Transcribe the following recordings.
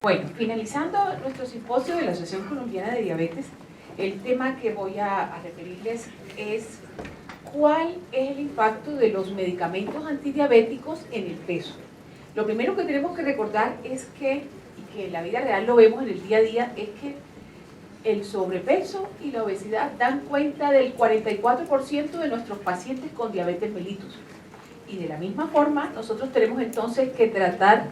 Bueno, finalizando nuestro simposio de la Asociación Colombiana de Diabetes, el tema que voy a referirles es cuál es el impacto de los medicamentos antidiabéticos en el peso. Lo primero que tenemos que recordar es que, y que en la vida real lo vemos en el día a día, es que el sobrepeso y la obesidad dan cuenta del 44% de nuestros pacientes con diabetes mellitus. Y de la misma forma, nosotros tenemos entonces que tratar,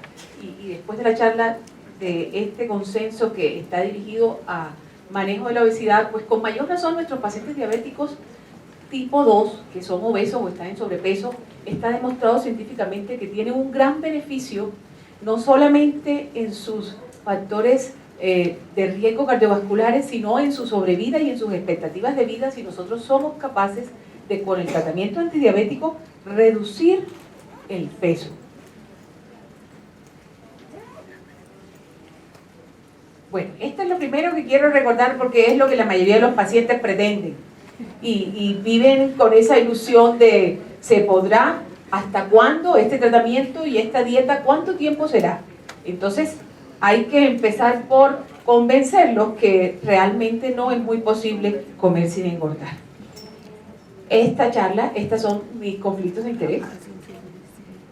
y después de la charla de este consenso que está dirigido a manejo de la obesidad, pues con mayor razón nuestros pacientes diabéticos tipo 2, que son obesos o están en sobrepeso, está demostrado científicamente que tienen un gran beneficio, no solamente en sus factores de riesgo cardiovasculares, sino en su sobrevida y en sus expectativas de vida, si nosotros somos capaces de, con el tratamiento antidiabético, reducir el peso. Bueno, esto es lo primero que quiero recordar porque es lo que la mayoría de los pacientes pretenden y viven con esa ilusión de ¿se podrá? ¿Hasta cuándo este tratamiento y esta dieta? ¿Cuánto tiempo será? Entonces hay que empezar por convencerlos que realmente no es muy posible comer sin engordar. Esta charla, estos son mis conflictos de interés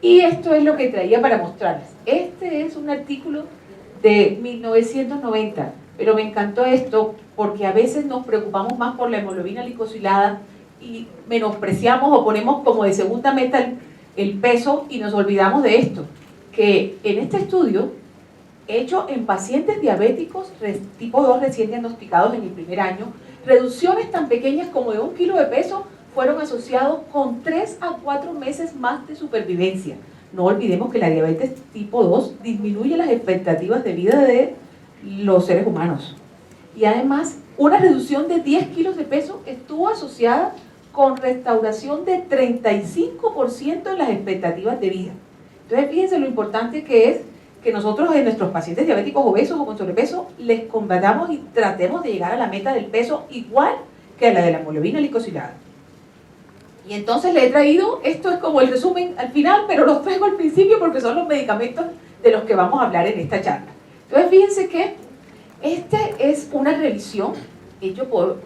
y esto es lo que traía para mostrarles. Este es un artículo de 1990, pero me encantó esto porque a veces nos preocupamos más por la hemoglobina glicosilada y menospreciamos o ponemos como de segunda meta el peso y nos olvidamos de esto, que en este estudio hecho en pacientes diabéticos tipo 2 recién diagnosticados en el primer año, reducciones tan pequeñas como de 1 kilo de peso fueron asociados con 3 a 4 meses más de supervivencia. No olvidemos que la diabetes tipo 2 disminuye las expectativas de vida de los seres humanos. Y además, una reducción de 10 kilos de peso estuvo asociada con restauración de 35% en las expectativas de vida. Entonces, fíjense lo importante que es que nosotros en nuestros pacientes diabéticos obesos o con sobrepeso les combatamos y tratemos de llegar a la meta del peso igual que a la de la hemoglobina glicosilada. Y entonces le he traído, esto es como el resumen al final, pero los traigo al principio porque son los medicamentos de los que vamos a hablar en esta charla. Entonces fíjense que este es una revisión hecho por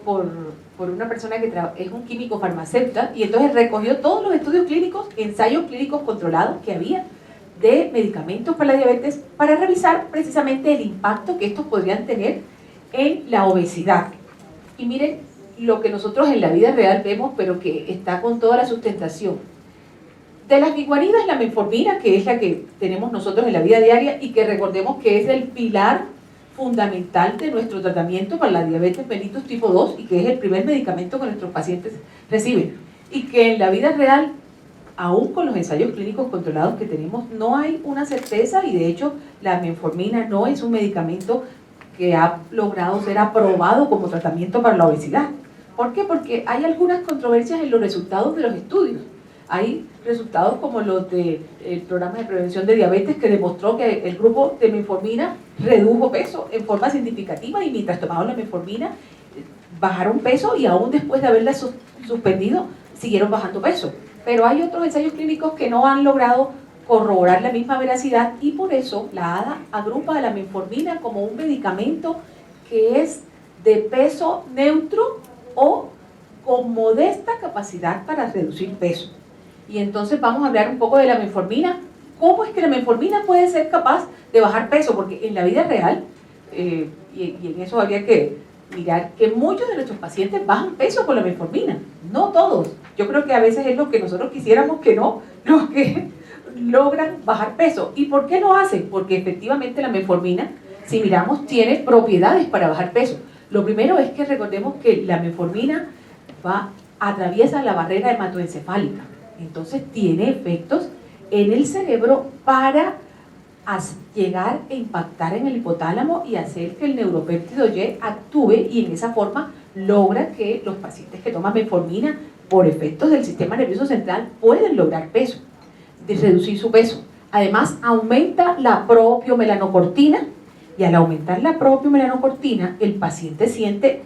una persona que es un químico farmacéutico y entonces recogió todos los estudios clínicos, ensayos clínicos controlados que había de medicamentos para la diabetes para revisar precisamente el impacto que estos podrían tener en la obesidad. Y miren lo que nosotros en la vida real vemos, pero que está con toda la sustentación. De las guaridas, la metformina, que es la que tenemos nosotros en la vida diaria y que recordemos que es el pilar fundamental de nuestro tratamiento para la diabetes mellitus tipo 2 y que es el primer medicamento que nuestros pacientes reciben. Y que en la vida real, aún con los ensayos clínicos controlados que tenemos, no hay una certeza y de hecho la metformina no es un medicamento que ha logrado ser aprobado como tratamiento para la obesidad. ¿Por qué? Porque hay algunas controversias en los resultados de los estudios. Hay resultados como los del programa de prevención de diabetes que demostró que el grupo de metformina redujo peso en forma significativa y mientras tomaban la metformina bajaron peso y aún después de haberla suspendido siguieron bajando peso. Pero hay otros ensayos clínicos que no han logrado corroborar la misma veracidad y por eso la ADA agrupa a la metformina como un medicamento que es de peso neutro o con modesta capacidad para reducir peso. Y entonces vamos a hablar un poco de la metformina. ¿Cómo es que la metformina puede ser capaz de bajar peso? Porque en la vida real, y en eso habría que mirar que muchos de nuestros pacientes bajan peso con la metformina, no todos. Yo creo que a veces es lo que nosotros quisiéramos que no, los que logran bajar peso. ¿Y por qué lo hacen? Porque efectivamente la metformina, si miramos, tiene propiedades para bajar peso. Lo primero es que recordemos que la metformina atraviesa la barrera hematoencefálica, entonces tiene efectos en el cerebro para llegar a impactar en el hipotálamo y hacer que el neuropéptido Y actúe y en esa forma logra que los pacientes que toman metformina por efectos del sistema nervioso central pueden lograr peso, de reducir su peso. Además aumenta la propiomelanocortina y al aumentar la propiomelanocortina el paciente siente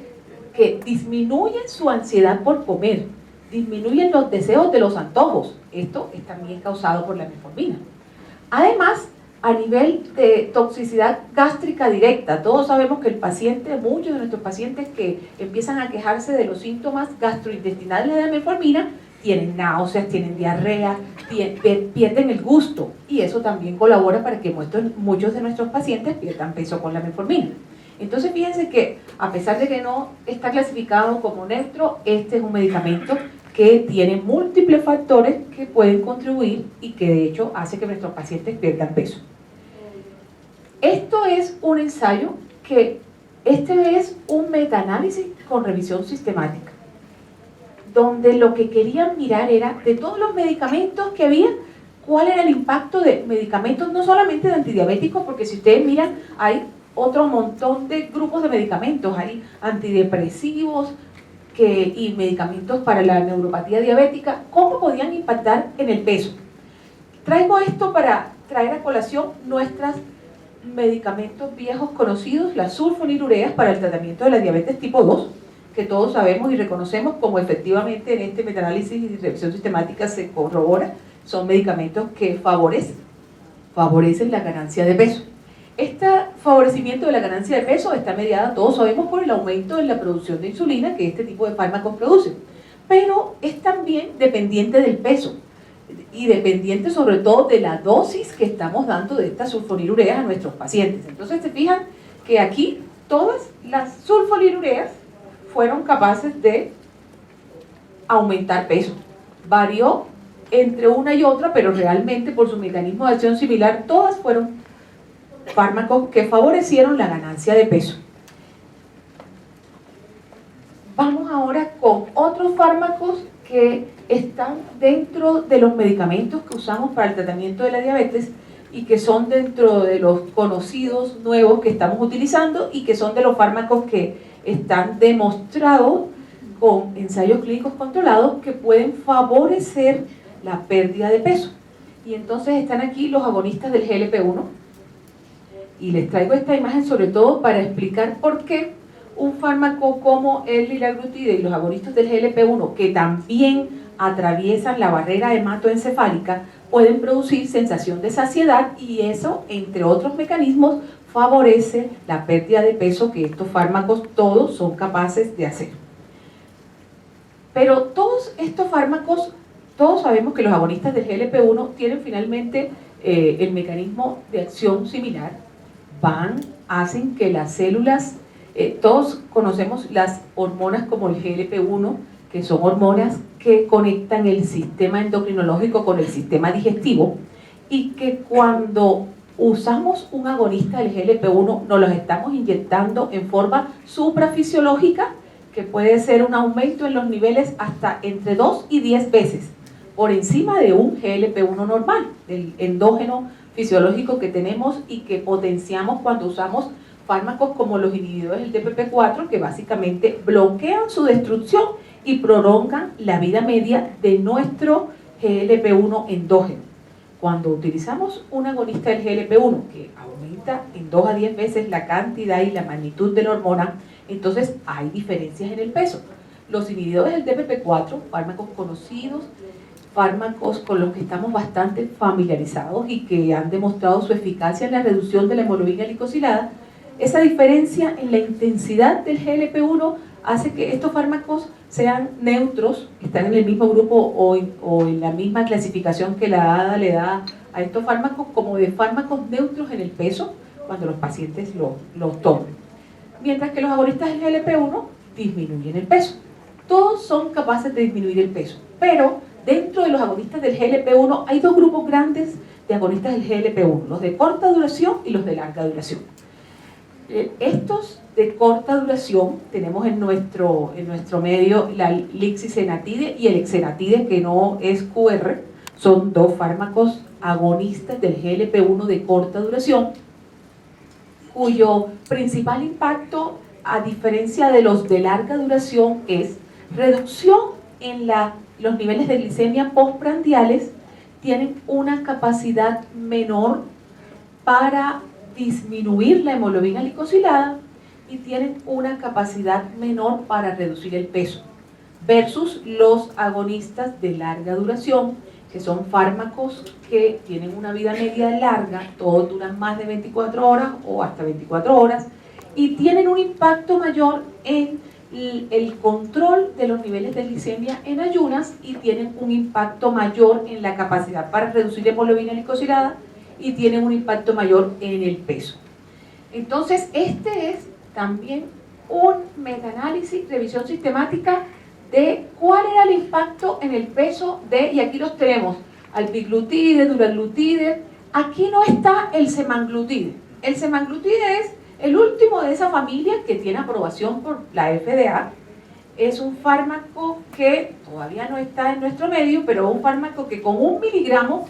que disminuye su ansiedad por comer, disminuyen los deseos de los antojos. Esto es también causado por la metformina. Además, A nivel de toxicidad gástrica directa, todos sabemos que el paciente, muchos de nuestros pacientes que empiezan a quejarse de los síntomas gastrointestinales de la metformina, tienen náuseas, tienen diarrea, pierden el gusto, y eso también colabora para que muchos de nuestros pacientes pierdan peso con la metformina. Entonces fíjense que a pesar de que no está clasificado como neutro, este es un medicamento que tiene múltiples factores que pueden contribuir y que de hecho hace que nuestros pacientes pierdan peso. Esto es un ensayo que, este es un metaanálisis con revisión sistemática, donde lo que querían mirar era, de todos los medicamentos que había, cuál era el impacto de medicamentos, no solamente de antidiabéticos, porque si ustedes miran, hay otro montón de grupos de medicamentos, hay antidepresivos y medicamentos para la neuropatía diabética, ¿cómo podían impactar en el peso? Traigo esto para traer a colación nuestros medicamentos viejos conocidos, las sulfonilureas para el tratamiento de la diabetes tipo 2, que todos sabemos y reconocemos como efectivamente en este metaanálisis y revisión sistemática se corrobora, son medicamentos que favorecen la ganancia de peso. Este favorecimiento de la ganancia de peso está mediada, todos sabemos, por el aumento en la producción de insulina que este tipo de fármacos producen, pero es también dependiente del peso y dependiente sobre todo de la dosis que estamos dando de estas sulfonilureas a nuestros pacientes. Entonces se fijan que aquí todas las sulfonilureas fueron capaces de aumentar peso. Varió entre una y otra, pero realmente por su mecanismo de acción similar, todas fueron fármacos que favorecieron la ganancia de peso. Vamos ahora con otros fármacos que están dentro de los medicamentos que usamos para el tratamiento de la diabetes y que son dentro de los conocidos nuevos que estamos utilizando y que son de los fármacos que están demostrados con ensayos clínicos controlados que pueden favorecer la pérdida de peso. Y entonces están aquí los agonistas del GLP-1, y les traigo esta imagen sobre todo para explicar por qué un fármaco como el liraglutide y los agonistas del GLP-1, que también atraviesan la barrera hematoencefálica, pueden producir sensación de saciedad, y eso, entre otros mecanismos, favorece la pérdida de peso que estos fármacos todos son capaces de hacer. Pero todos estos fármacos, todos sabemos que los agonistas del GLP-1 tienen finalmente el mecanismo de acción similar, hacen que las células, todos conocemos las hormonas como el GLP-1, que son hormonas que conectan el sistema endocrinológico con el sistema digestivo, y que cuando usamos un agonista del GLP-1 nos los estamos inyectando en forma suprafisiológica, que puede ser un aumento en los niveles hasta entre 2 y 10 veces por encima de un GLP-1 normal, del endógeno fisiológico que tenemos y que potenciamos cuando usamos fármacos como los inhibidores del DPP-4, que básicamente bloquean su destrucción y prolongan la vida media de nuestro GLP-1 endógeno. Cuando utilizamos un agonista del GLP-1 que aumenta en 2 a 10 veces la cantidad y la magnitud de la hormona, entonces hay diferencias en el peso. Los inhibidores del DPP-4, fármacos conocidos, fármacos con los que estamos bastante familiarizados y que han demostrado su eficacia en la reducción de la hemoglobina glicosilada, esa diferencia en la intensidad del GLP-1 hace que estos fármacos sean neutros, están en el mismo grupo o en la misma clasificación que la ADA le da a estos fármacos, como de fármacos neutros en el peso cuando los pacientes los toman. Mientras que los agonistas del GLP-1 disminuyen el peso. Todos son capaces de disminuir el peso, pero dentro de los agonistas del GLP-1 hay dos grupos grandes de agonistas del GLP-1, los de corta duración y los de larga duración. Estos de corta duración tenemos en nuestro medio la lixisenatide y el exenatide, que no es QR, son dos fármacos agonistas del GLP-1 de corta duración, cuyo principal impacto, a diferencia de los de larga duración, es reducción en los niveles de glicemia postprandiales. Tienen una capacidad menor para disminuir la hemoglobina glicosilada y tienen una capacidad menor para reducir el peso, versus los agonistas de larga duración, que son fármacos que tienen una vida media larga, todos duran más de 24 horas o hasta 24 horas, y tienen un impacto mayor en el control de los niveles de glicemia en ayunas, y tienen un impacto mayor en la capacidad para reducir hemoglobina glicosilada, y tienen un impacto mayor en el peso. Entonces, este es también un metaanálisis, revisión sistemática de cuál era el impacto en el peso de, y aquí los tenemos, alpiglutide, dulaglutide. Aquí no está el semaglutide. El semaglutide es el último de esa familia que tiene aprobación por la FDA. Es un fármaco que todavía no está en nuestro medio, pero un fármaco que con 1 miligramo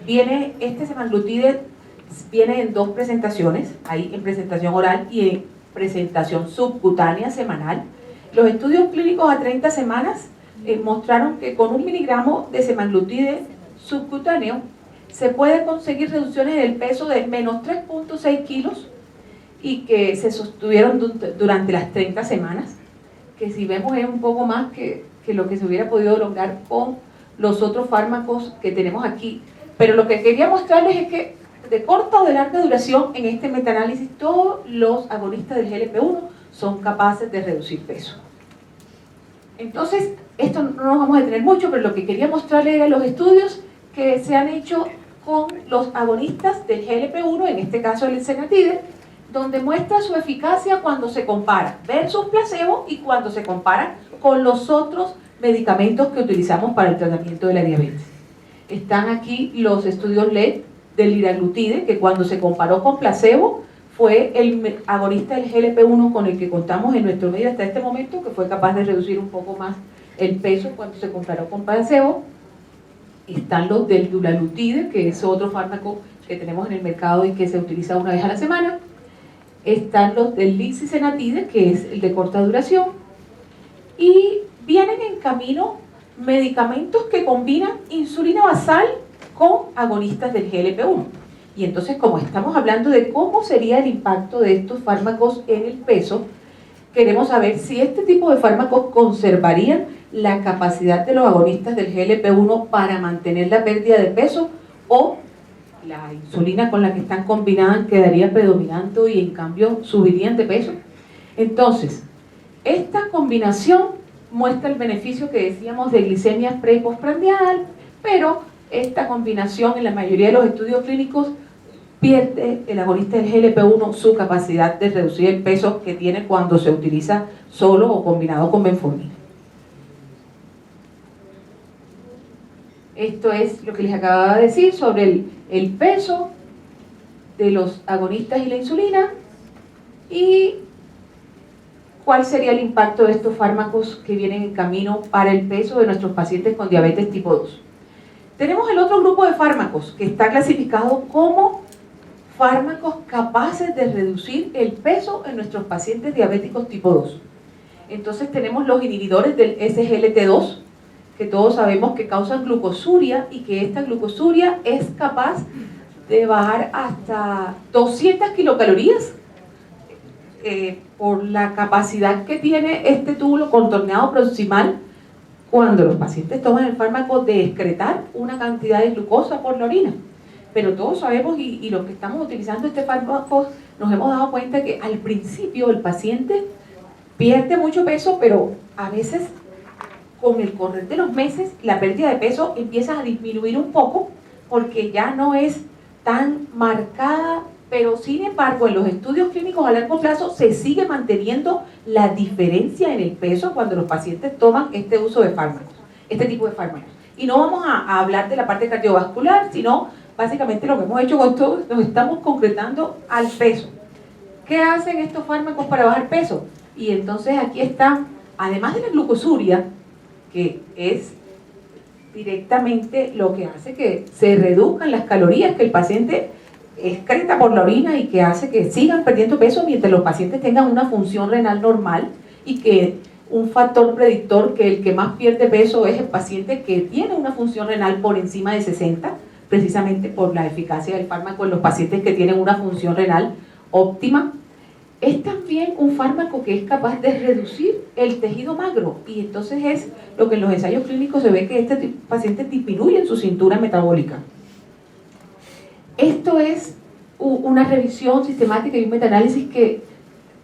viene, este semaglutide viene en 2 presentaciones, ahí en presentación oral y en presentación subcutánea semanal. Los estudios clínicos a 30 semanas mostraron que con 1 miligramo de semaglutide subcutáneo se puede conseguir reducciones en el peso de menos 3.6 kilos y que se sostuvieron durante las 30 semanas, que si vemos es un poco más que lo que se hubiera podido lograr con los otros fármacos que tenemos aquí. Pero lo que quería mostrarles es que de corta o de larga duración en este metaanálisis todos los agonistas del GLP-1 son capaces de reducir peso. Entonces, esto no nos vamos a detener mucho, pero lo que quería mostrarles eran los estudios que se han hecho con los agonistas del GLP-1, en este caso el senatide, donde muestra su eficacia cuando se compara versus placebo y cuando se compara con los otros medicamentos que utilizamos para el tratamiento de la diabetes. Están aquí los estudios LED del liraglutide, que cuando se comparó con placebo fue el agonista del GLP-1 con el que contamos en nuestro medio hasta este momento, que fue capaz de reducir un poco más el peso cuando se comparó con placebo. Están los del dulaglutide, que es otro fármaco que tenemos en el mercado y que se utiliza una vez a la semana. Están los del lixisenatide, que es el de corta duración. Y vienen en camino medicamentos que combinan insulina basal con agonistas del GLP-1. Y entonces, como estamos hablando de cómo sería el impacto de estos fármacos en el peso, queremos saber si este tipo de fármacos conservarían la capacidad de los agonistas del GLP-1 para mantener la pérdida de peso, o la insulina con la que están combinadas quedaría predominando y en cambio subirían de peso. Entonces, esta combinación muestra el beneficio que decíamos de glicemia pre y postprandial, pero esta combinación en la mayoría de los estudios clínicos pierde el agonista del GLP-1 su capacidad de reducir el peso que tiene cuando se utiliza solo o combinado con metformina. Esto es lo que les acababa de decir sobre el peso de los agonistas y la insulina, y cuál sería el impacto de estos fármacos que vienen en camino para el peso de nuestros pacientes con diabetes tipo 2. Tenemos el otro grupo de fármacos que está clasificado como fármacos capaces de reducir el peso en nuestros pacientes diabéticos tipo 2. Entonces tenemos los inhibidores del SGLT2, que todos sabemos que causan glucosuria, y que esta glucosuria es capaz de bajar hasta 200 kilocalorías por la capacidad que tiene este túbulo contorneado proximal cuando los pacientes toman el fármaco de excretar una cantidad de glucosa por la orina. Pero todos sabemos, y los que estamos utilizando este fármaco nos hemos dado cuenta que al principio el paciente pierde mucho peso, pero a veces con el correr de los meses la pérdida de peso empieza a disminuir un poco porque ya no es tan marcada, pero sin embargo en los estudios clínicos a largo plazo se sigue manteniendo la diferencia en el peso cuando los pacientes toman este uso de fármacos, este tipo de fármacos. Y no vamos a hablar de la parte cardiovascular, sino básicamente lo que hemos hecho con todos, nos estamos concretando al peso. ¿Qué hacen estos fármacos para bajar peso? Y entonces aquí está, además de la glucosuria, que es directamente lo que hace que se reduzcan las calorías que el paciente excreta por la orina y que hace que sigan perdiendo peso mientras los pacientes tengan una función renal normal, y que un factor predictor que el que más pierde peso es el paciente que tiene una función renal por encima de 60, precisamente por la eficacia del fármaco en los pacientes que tienen una función renal óptima. es también un fármaco que es capaz de reducir el tejido magro, y entonces es lo que en los ensayos clínicos se ve que este paciente disminuye en su cintura metabólica. Esto es una revisión sistemática y un metaanálisis que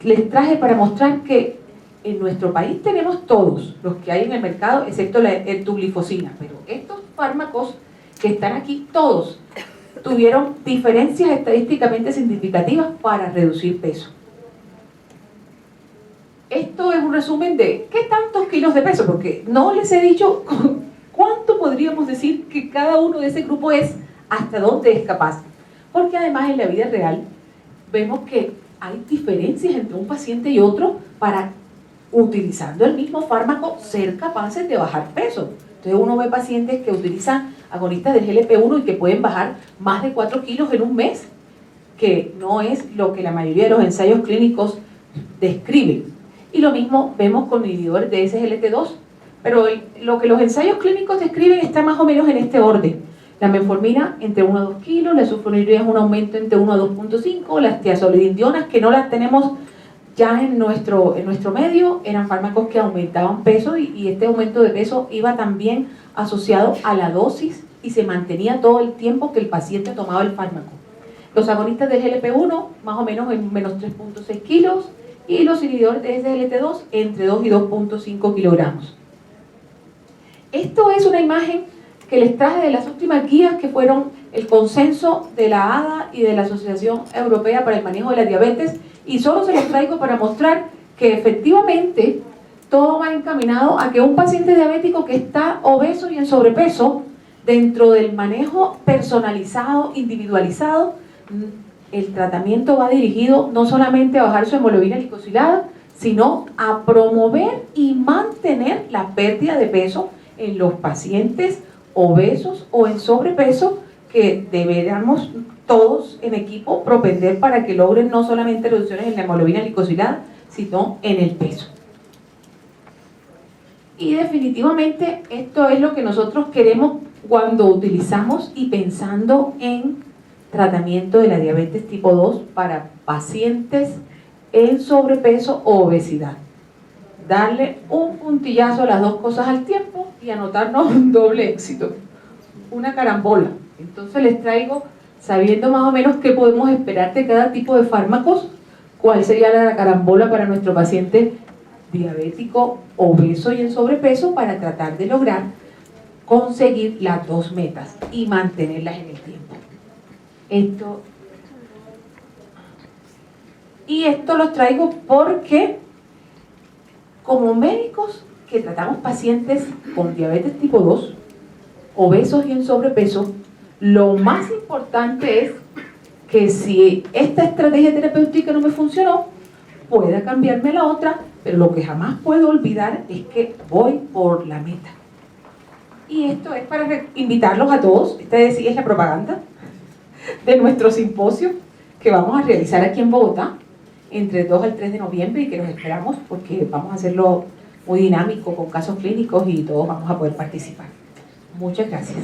les traje para mostrar que en nuestro país tenemos todos los que hay en el mercado, excepto la ertuglifosina, pero estos fármacos que están aquí, todos tuvieron diferencias estadísticamente significativas para reducir peso. Esto es un resumen de qué tantos kilos de peso, porque no les he dicho cuánto podríamos decir que cada uno de ese grupo es, hasta dónde es capaz. Porque además en la vida real vemos que hay diferencias entre un paciente y otro para, utilizando el mismo fármaco, ser capaces de bajar peso. Entonces uno ve pacientes que utilizan agonistas del GLP-1 y que pueden bajar más de 4 kilos en un mes, que no es lo que la mayoría de los ensayos clínicos describen. Y lo mismo vemos con inhibidores de SGLT2, pero lo que los ensayos clínicos describen está más o menos en este orden. La metformina entre 1 a 2 kilos, la sulfonilurea es un aumento entre 1 a 2.5, las tiazolidindionas, que no las tenemos ya en nuestro medio, eran fármacos que aumentaban peso, y este aumento de peso iba también asociado a la dosis y se mantenía todo el tiempo que el paciente tomaba el fármaco. Los agonistas del GLP-1 más o menos en menos 3.6 kilos, y los inhibidores de SGLT2 entre 2 y 2.5 kilogramos. Esto es una imagen que les traje de las últimas guías que fueron el consenso de la ADA y de la Asociación Europea para el Manejo de la Diabetes, y solo se los traigo para mostrar que efectivamente todo va encaminado a que un paciente diabético que está obeso y en sobrepeso, dentro del manejo personalizado, individualizado, el tratamiento va dirigido no solamente a bajar su hemoglobina glicosilada, sino a promover y mantener la pérdida de peso en los pacientes obesos o en sobrepeso, que deberíamos todos en equipo propender para que logren no solamente reducciones en la hemoglobina glicosilada, sino en el peso. Y definitivamente esto es lo que nosotros queremos cuando utilizamos y pensando en tratamiento de la diabetes tipo 2 para pacientes en sobrepeso o obesidad. Darle un puntillazo a las dos cosas al tiempo y anotarnos un doble éxito, una carambola. Entonces les traigo, sabiendo más o menos qué podemos esperar de cada tipo de fármacos, cuál sería la carambola para nuestro paciente diabético, obeso y en sobrepeso, para tratar de lograr conseguir las dos metas y mantenerlas en el tiempo. Esto los traigo porque como médicos que tratamos pacientes con diabetes tipo 2, obesos y en sobrepeso, lo más importante es que si esta estrategia terapéutica no me funcionó, pueda cambiarme a la otra, pero lo que jamás puedo olvidar es que voy por la meta. Y esto es para invitarlos a todos. Esta es la propaganda de nuestro simposio que vamos a realizar aquí en Bogotá entre el 2 al 3 de noviembre, y que los esperamos porque vamos a hacerlo muy dinámico con casos clínicos y todos vamos a poder participar. Muchas gracias.